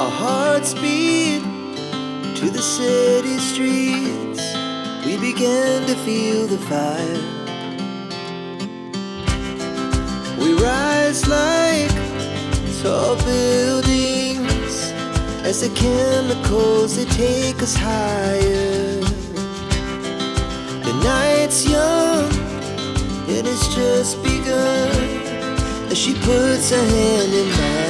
Our hearts beat to the city streets. We began to feel the fire. We rise like tall buildings as the chemicals, they take us higher. The night's young, it has just begun as she puts her hand in mine.